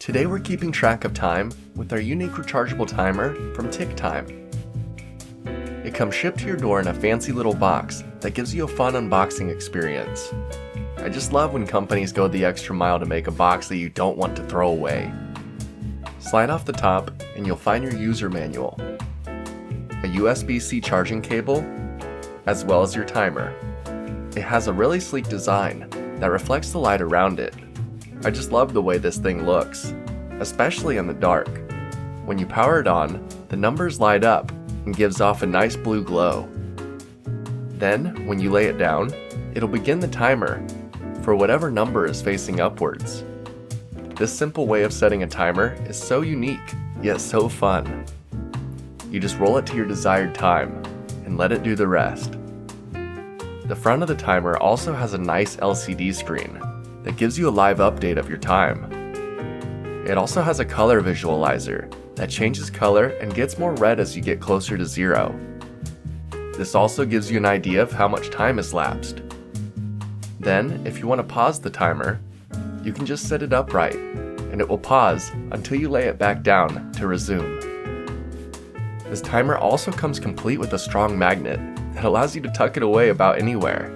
Today we're keeping track of time with our unique rechargeable timer from TickTime. It comes shipped to your door in a fancy little box that gives you a fun unboxing experience. I just love when companies go the extra mile to make a box that you don't want to throw away. Slide off the top and you'll find your user manual, a USB-C charging cable, as well as your timer. It has a really sleek design that reflects the light around it. I just love the way this thing looks, especially in the dark. When you power it on, the numbers light up and gives off a nice blue glow. Then, when you lay it down, it'll begin the timer for whatever number is facing upwards. This simple way of setting a timer is so unique, yet so fun. You just roll it to your desired time and let it do the rest. The front of the timer also has a nice LCD screen that gives you a live update of your time. It also has a color visualizer that changes color and gets more red as you get closer to 0. This also gives you an idea of how much time has lapsed. Then, if you want to pause the timer, you can just set it upright, and it will pause until you lay it back down to resume. This timer also comes complete with a strong magnet that allows you to tuck it away about anywhere.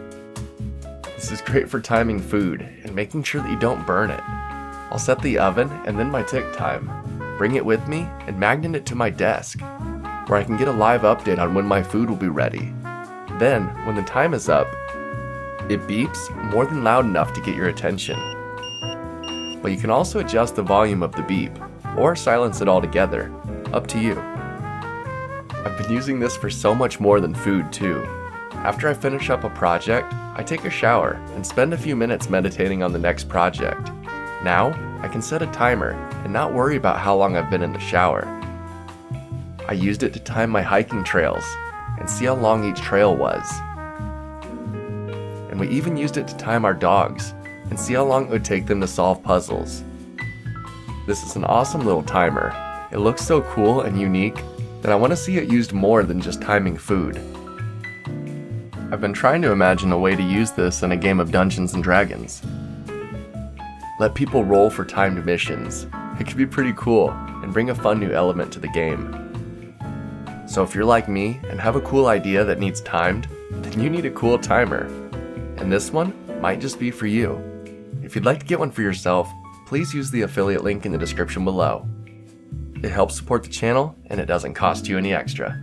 This is great for timing food and making sure that you don't burn it. I'll set the oven and then my TickTime, bring it with me, and magnet it to my desk, where I can get a live update on when my food will be ready. Then, when the time is up, it beeps more than loud enough to get your attention. But you can also adjust the volume of the beep, or silence it altogether, up to you. I've been using this for so much more than food too. After I finish up a project, I take a shower and spend a few minutes meditating on the next project. Now, I can set a timer and not worry about how long I've been in the shower. I used it to time my hiking trails and see how long each trail was. And we even used it to time our dogs and see how long it would take them to solve puzzles. This is an awesome little timer. It looks so cool and unique that I want to see it used more than just timing food. I've been trying to imagine a way to use this in a game of Dungeons & Dragons. Let people roll for timed missions. It could be pretty cool and bring a fun new element to the game. So if you're like me and have a cool idea that needs timed, then you need a cool timer. And this one might just be for you. If you'd like to get one for yourself, please use the affiliate link in the description below. It helps support the channel and it doesn't cost you any extra.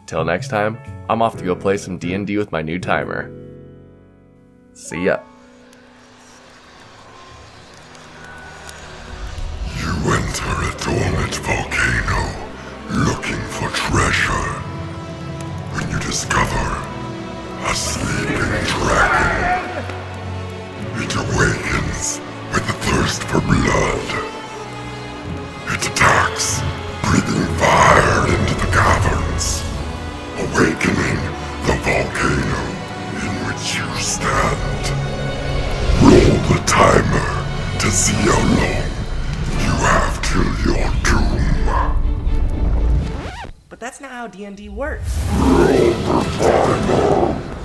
Till next time, I'm off to go play some D&D with my new timer. See ya. You enter a dormant volcano looking for treasure. When you discover a sleeping dragon, it awakens with a thirst for blood. It attacks, breathing fire into the caverns, awakening the volcano in which you stand. Roll the timer to see how long you have till your doom. But that's not how D&D works. Roll the timer.